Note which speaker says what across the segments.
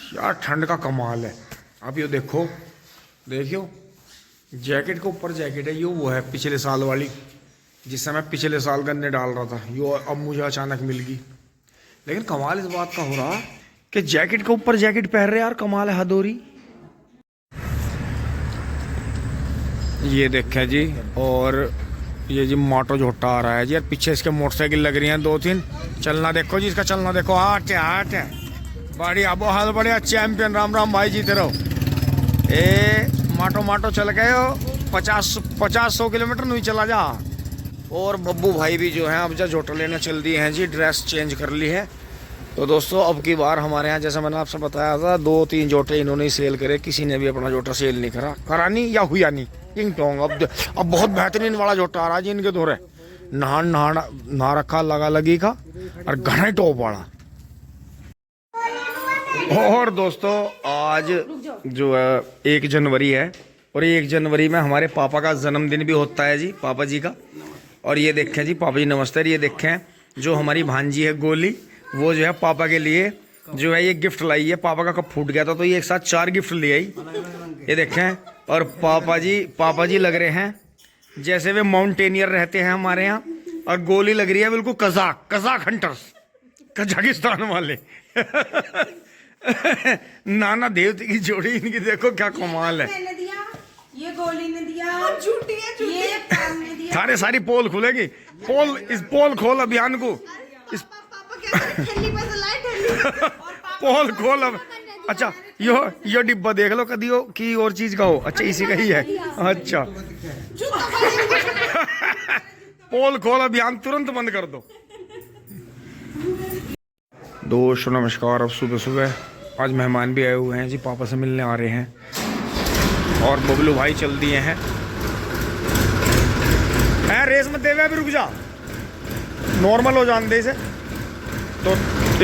Speaker 1: यार ठंड का कमाल है। आप ये देखो, देखियो जैकेट के ऊपर जैकेट है। ये वो है पिछले साल वाली, जिससे मैं पिछले साल गन्ने डाल रहा था। यो अब मुझे अचानक मिल गई। लेकिन कमाल इस बात का हो रहा कि जैकेट के ऊपर जैकेट पहन रहे यार, कमाल है, हद हो रही। ये देखें जी, और ये जी मोटो झोटा आ रहा है जी। यार पीछे इसके मोटरसाइकिल लग रही हैं 2-3। चलना देखो जी, इसका चलना देखो। हाट है बढ़िया, बहुत बढ़िया। चैंपियन, राम राम भाई, जीते रहो। माटो चल गए हो, 50-100 किलोमीटर नहीं चला जा। और बब्बू भाई भी जो है अब जो झोटा लेने चल दिए हैं जी, ड्रेस चेंज कर ली है। तो दोस्तों अब की बार हमारे यहाँ, जैसा मैंने आपसे बताया था, 2-3 जोटे इन्होंने ही सेल करे। किसी ने भी अपना जोटा सेल नहीं करा नहीं या हुआ नहीं। किंग टोंग अब बहुत बेहतरीन वाला जोटा आ रहा है जी इनके दौरे। नहा रखा लगा लगी का, और घना टॉप वाला। और दोस्तों आज जो है 1 जनवरी है, और 1 जनवरी में हमारे पापा का जन्मदिन भी होता है जी, पापा जी का। और ये देखें जी, पापा जी नमस्ते। ये देखें जो हमारी भांजी है गोली, वो जो है पापा के लिए जो है ये गिफ्ट लाई है। पापा का कप फूट गया था तो ये एक साथ 4 गिफ्ट ले आई। ये देखें, और पापा जी लग रहे हैं जैसे वे माउंटेनियर रहते हैं हमारे यहाँ। और गोली लग रही है बिल्कुल कजाक हंटर्स, कजाकिस्तान वाले। नाना देवते की जोड़ी इनकी देखो, क्या कमाल है।
Speaker 2: ये गोली ने दिया, झूठी है, ये पैर ने दिया।
Speaker 1: सारे सारी पोल खुलेगी। इस पोल खोल अभियान को, इस पोल खोल अब। अच्छा यो डिब्बा देख लो, कदी हो की और चीज का हो। अच्छा इसी का ही है। अच्छा पोल खोल अभियान तुरंत बंद कर दो। दोस्तों नमस्कार। अब सुबह आज मेहमान भी आए हुए हैं जी, पापा से मिलने आ रहे हैं। और बबलू भाई चल दिए हैं। रेस मत देवे, अभी रुक जा, नॉर्मल हो जान दे इसे। तो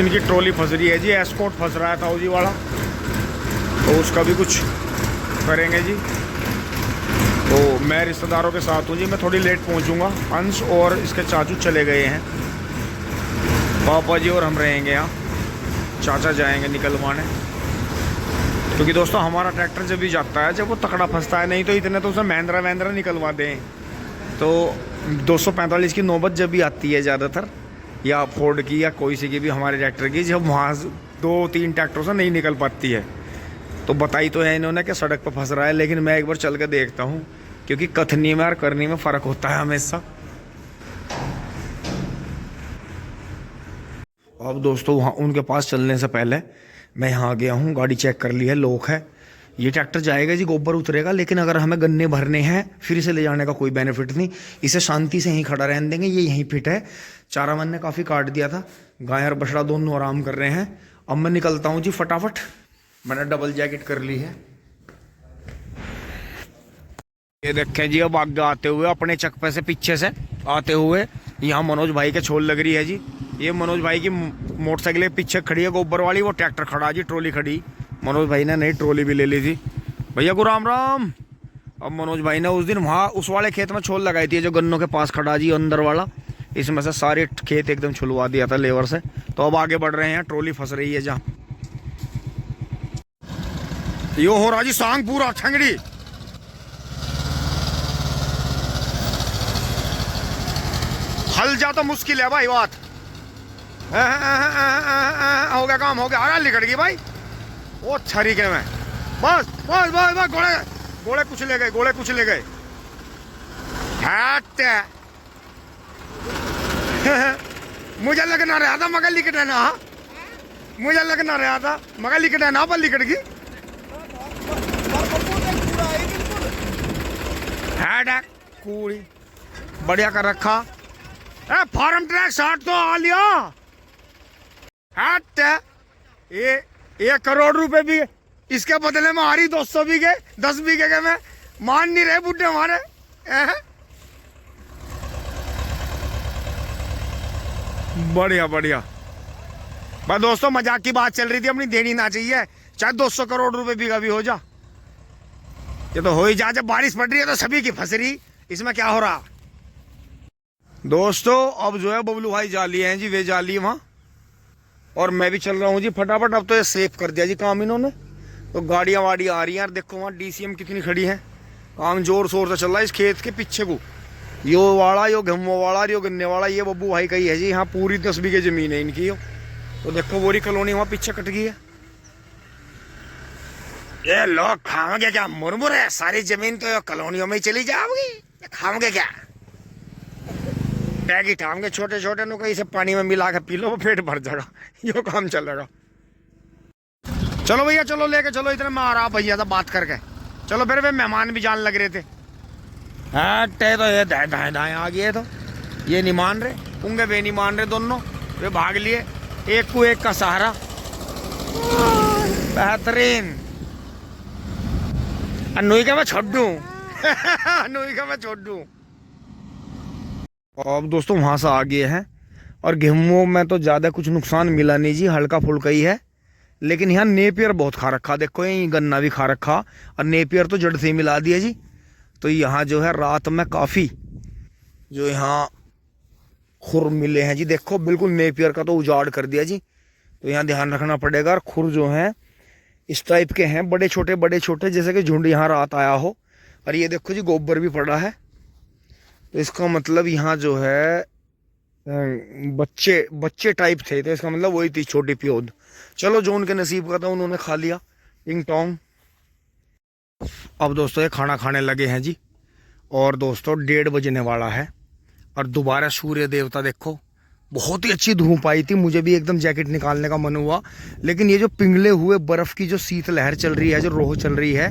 Speaker 1: इनकी ट्रॉली फंस रही है जी, एस्कॉर्ट फंस रहा है ताऊजी वाला, तो उसका भी कुछ करेंगे जी। तो मैं रिश्तेदारों के साथ हूँ जी, मैं थोड़ी लेट पहुँचूँगा। अंश और इसके चाचू चले गए हैं, पापा जी और हम रहेंगे यहाँ। चाचा जाएंगे निकलवाने, क्योंकि दोस्तों हमारा ट्रैक्टर जब भी जाता है जब वो तकड़ा फंसता है, नहीं तो इतने तो उसे महिंद्रा निकलवा दें। तो 245 की नौबत जब भी आती है ज़्यादातर, या फोर्ड की या कोई सी की भी हमारे ट्रैक्टर की, जब वहाँ 2-3 ट्रैक्टरों से नहीं निकल पाती है, तो बताई तो है इन्होंने कि सड़क पर फंस रहा है। लेकिन मैं एक बार चल के देखता हूँ, क्योंकि कथनी में और करनी में फ़र्क होता है हमेशा। अब दोस्तों वहाँ उनके पास चलने से पहले मैं यहाँ आ गया हूँ, गाड़ी चेक कर ली है, लॉक है। ये ट्रैक्टर जाएगा जी, गोबर उतरेगा। लेकिन अगर हमें गन्ने भरने हैं फिर इसे ले जाने का कोई बेनिफिट नहीं, इसे शांति से यहीं खड़ा रहने देंगे। ये यहीं फिट है। चारा मन ने काफ़ी काट दिया था, गाय और बछड़ा दोनों आराम कर रहे हैं। अब मैं निकलता हूँ जी फटाफट। मैंने डबल जैकेट कर ली है। ये देखें जी, अब आगे आते हुए अपने चक्पे से पीछे से आते हुए यहाँ मनोज भाई के छोल लग रही है जी। ये मनोज भाई की मोटरसाइकिल के पीछे खड़ी है गोबर वाली, वो ट्रैक्टर खड़ा जी, ट्रॉली खड़ी। मनोज भाई ने नई ट्रॉली भी ले ली थी। भैया को राम राम। अब मनोज भाई ने उस दिन वहाँ उस वाले खेत में छोल लगाई थी जो गन्नों के पास खड़ा जी, अंदर वाला। इसमें से सारे खेत एकदम छुलवा दिया था लेबर से। तो अब आगे बढ़ रहे हैं, ट्रॉली फंस रही है जहाँ। यो हो रहा जी सांग पूरा ठंगड़ी। हल जा तो मुश्किल है भाई बात। हो गया काम, हो गया। अरे लिकट गई भाई वो छरीके में। बस घोड़े कुछ ले गए। मुझे लगना रहा था मगर लिकट है ना, मुझे लगना रहा था मगर लिकट है ना, पर लिकट गई। कूड़ी बढ़िया कर रखा। फार्म ट्रैक 60 तो आ लिया। ये 1 करोड़ रुपए भी इसके बदले में आ रही 200 बीघे 10 बीघे के में मान नहीं रहे बुढ़े हमारे। बढ़िया बस दोस्तों मजाक की बात चल रही थी, अपनी देनी ना चाहिए, चाहे 200 करोड़ रुपए बीघा भी हो जा। ये तो हो ही जा, जब बारिश पड़ रही है तो सभी की फंस रही, इसमें क्या हो रहा। दोस्तों अब जो है बबलू भाई जा लिए हैं जी, वे जा लिए वहाँ। और मैं भी चल रहा हूँ जी फटाफट। अब तो ये सेफ कर दिया जी काम इन्होंने, तो गाड़ियाँ वाड़ी आ रही हैं यार। देखो वहाँ DCM कितनी खड़ी है, काम जोर शोर से चल रहा है इस खेत के पीछे को। यो वाड़ा, यो गेहूं वाड़ा, यो गन्ने वाड़ा, ये बब्बू भाई का ही है जी। यहाँ पूरी 10 बीघे जमीन है इनकी। तो देखो बोरी कॉलोनी वहाँ पीछे कट गई है। ये लोग खाओगे क्या मुरमुर है, सारी जमीन तो कॉलोनियों में ही चली जाओगी। खाओगे क्या, पैकेट खाओगे छोटे छोटे नो, कहीं से पानी में मिला के पी लो, पेट भर जाएगा। यो काम चलेगा। चलो भैया चलो, लेके चलो। इतने में आ रहा भैया था बात करके। चलो फिर वे मेहमान भी जान लग रहे थे। हाँ टे तो ये दाएं दाएं दाएं आ गए, तो ये नहीं मान रहे, उंगे वे नहीं मान रहे, दोनों वे भाग लिए। एक को एक का सहारा, बेहतरीन। अनुई का मैं छोड़ दूं। अनुई का मैं छोड़ दूं। अब दोस्तों वहां से आ गए हैं, और गेहूं में तो ज्यादा कुछ नुकसान मिला नहीं जी, हल्का फुल्का ही है। लेकिन यहाँ नेपियर बहुत खा रखा, देखो ये गन्ना भी खा रखा, और नेपियर तो जड़ से ही मिला दिया जी। तो यहाँ जो है रात में काफ़ी जो यहाँ खुर मिले हैं जी। देखो बिल्कुल नेपियर का तो उजाड़ कर दिया जी। तो यहाँ ध्यान रखना पड़ेगा। और खुर जो हैं इस टाइप के हैं, बड़े छोटे जैसे कि झुंड यहाँ रात आया हो। और ये देखो जी गोबर भी पड़ा है, तो इसका मतलब यहाँ जो है बच्चे टाइप थे, तो इसका मतलब वही थी छोटी प्योद। चलो जो उनके नसीब का था उन्होंने खा लिया, टिंग टोंग। अब दोस्तों ये खाना खाने लगे हैं जी, और दोस्तों 1:30 बजने वाला है। और दोबारा सूर्य देवता देखो, बहुत ही अच्छी धूप आई थी, मुझे भी एकदम जैकेट निकालने का मन हुआ। लेकिन ये जो पिघले हुए बर्फ की जो शीत लहर चल रही है, जो रोह चल रही है,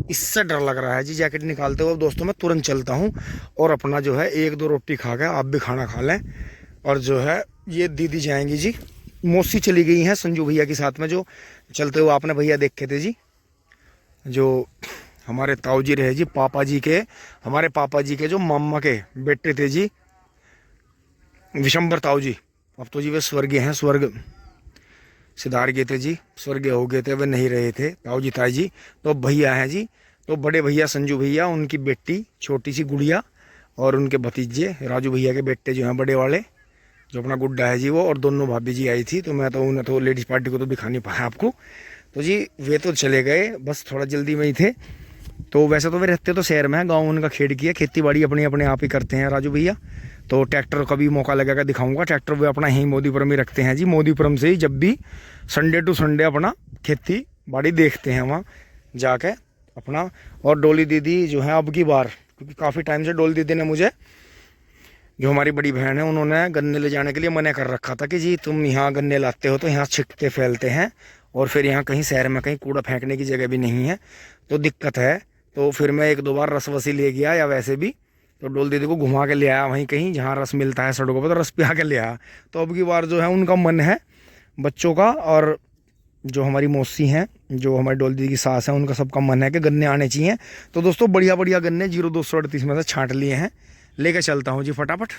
Speaker 1: इससे डर लग रहा है जी जैकेट निकालते हुए। दोस्तों मैं तुरंत चलता हूँ और अपना जो है 1-2 रोटी खा के आप भी खाना खा लें। और जो है ये दीदी जाएंगी जी, मौसी चली गई हैं संजू भैया के साथ में, जो चलते हुए आपने भैया देखे थे जी, जो हमारे ताऊ जी रहे जी, हमारे पापा जी के जो मामा के बेटे थे जी, विशंबर ताऊ जी। अब तो जी वे स्वर्गीय हैं, स्वर्ग सिधार गए थे जी, स्वर्गीय हो गए थे, वे नहीं रहे थे ताऊ जी ताई जी। तो भैया हैं जी, तो बड़े भैया संजू भैया, उनकी बेटी छोटी सी गुड़िया, और उनके भतीजे राजू भैया के बेटे जो हैं बड़े वाले, जो अपना गुड्डा है जी वो, और दोनों भाभी जी आई थी। तो मैं तो उन्हें तो लेडीज़ पार्टी को तो दिखा नहीं पाया आपको। तो जी वे तो चले गए, बस थोड़ा जल्दी में ही थे। तो वैसे तो वे रहते तो शहर में है, गाँव उनका खेड़ की है, खेती बाड़ी अपने आप ही करते हैं राजू भैया। तो ट्रैक्टर का भी मौका लगेगा दिखाऊंगा, ट्रैक्टर वे अपना यहीं मोदीपुरम ही रखते हैं जी। मोदीपुरम से ही जब भी संडे टू संडे अपना खेती बाड़ी देखते हैं वहाँ जाके अपना। और डोली दीदी जो है अब की बार, क्योंकि काफ़ी टाइम से डोली दीदी ने मुझे, जो हमारी बड़ी बहन है, उन्होंने गन्ने ले जाने के लिए मना कर रखा था कि जी तुम यहाँ गन्ने लाते हो तो यहाँ छिटते फैलते हैं, और फिर यहाँ कहीं शहर में कहीं कूड़ा फेंकने की जगह भी नहीं है, तो दिक्कत है। तो फिर मैं 1-2 बार रसवसी ले गया, या वैसे भी तो डोल दीदी को घुमा के ले आया वहीं कहीं जहाँ रस मिलता है सड़कों पर, तो रस पिया के ले आया। तो अब की बार जो है उनका मन है बच्चों का, और जो हमारी मौसी हैं, जो हमारी डोल दीदी की सास है, उनका सबका मन है कि गन्ने आने चाहिए। तो दोस्तों बढ़िया गन्ने 0238 में से छांट लिए हैं, लेके चलता हूँ जी फटाफट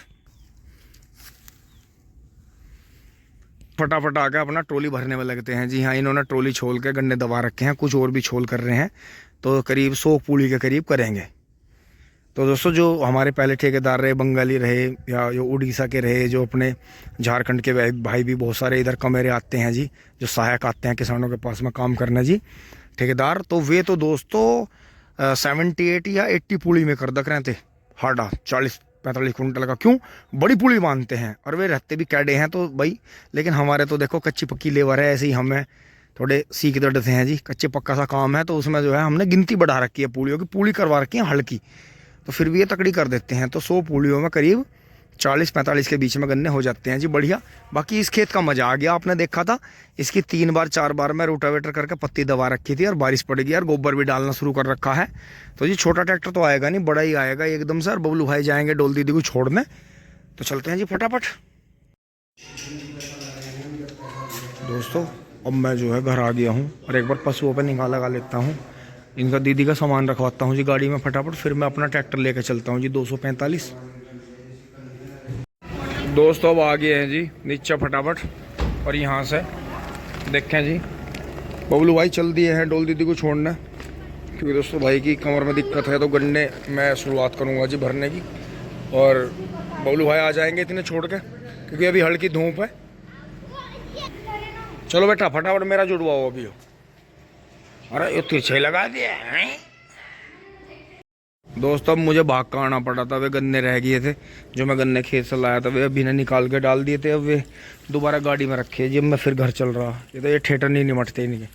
Speaker 1: आके अपना ट्रॉली भरने में लगते हैं जी। हाँ इन्होंने ट्रॉली छोल के गन्ने दबा रखे हैं, कुछ और भी छोल कर रहे हैं, तो करीब 100 पूली के करीब करेंगे। तो दोस्तों जो हमारे पहले ठेकेदार रहे, बंगाली रहे या जो उड़ीसा के रहे, जो अपने झारखंड के भाई भी बहुत सारे इधर कमेरे आते हैं जी, जो सहायक आते हैं किसानों के पास में काम करना जी, ठेकेदार। तो वे तो दोस्तों 78 या 80 पूली में कर दक रहे थे, हार्डा 40-45 कुंटल का। क्यों, बड़ी पुली मानते हैं, और वे रहते भी कैडे हैं तो भाई। लेकिन हमारे तो देखो कच्ची पक्की लेबर है, ऐसे ही हमें थोड़े सीख दर्द हैं जी, कच्चे पक्का सा काम है। तो उसमें जो है हमने गिनती बढ़ा रखी है पूलियों की, पूली करवा रखी है हल्की, तो फिर भी ये तकड़ी कर देते हैं। तो 100 पूलियों में करीब 40-45 के बीच में गन्ने हो जाते हैं जी, बढ़िया। बाकी इस खेत का मजा आ गया, आपने देखा था इसकी 3-4 बार मैं रोटावेटर करके पत्ती दबा रखी थी, और बारिश पड़ गई, और गोबर भी डालना शुरू कर रखा है। तो जी छोटा ट्रैक्टर तो आएगा नहीं, बड़ा ही आएगा एकदम से। और बबलू भाई जाएंगे डोल दीदी को छोड़ने, तो चलते हैं जी फटाफट। दोस्तों अब मैं जो है घर आ गया हूँ, और एक बार पशुओं पर निगाह लगा लेता हूँ, इनका दीदी का सामान रखवाता हूँ जी गाड़ी में फटाफट, फिर मैं अपना ट्रैक्टर लेकर चलता हूँ जी 245। दोस्तों अब आ गए हैं जी नीचे फटाफट, और यहाँ से देखें जी बबलू भाई चल दिए हैं डोल दीदी को छोड़ना, क्योंकि दोस्तों भाई की कमर में दिक्कत है, तो गन्ने मैं शुरुआत करूँगा जी भरने की। और बबलू भाई आ जाएंगे इतने छोड़ के, क्योंकि अभी हल्की धूप है। चलो बेटा फटाफट मेरा जुड़वाओ अभी हो। अरे ये तिरछे लगा दिया है दोस्तों। अब मुझे भाग कर आना पड़ा था, वे गन्ने रह गए थे जो मैं गन्ने खेत से लाया था, वे अभी ने निकाल के डाल दिए थे। अब वे दोबारा गाड़ी में रखे जी। अब मैं फिर घर चल रहा, ये तो ये ठेठर नहीं निमटते इनके।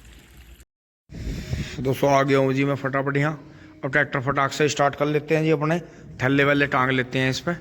Speaker 1: दोस्तों आ गया हूँ जी मैं फटाफट यहाँ। अब ट्रैक्टर फटाक से स्टार्ट कर लेते हैं जी, अपने थैले वैले टांग लेते हैं इस पर।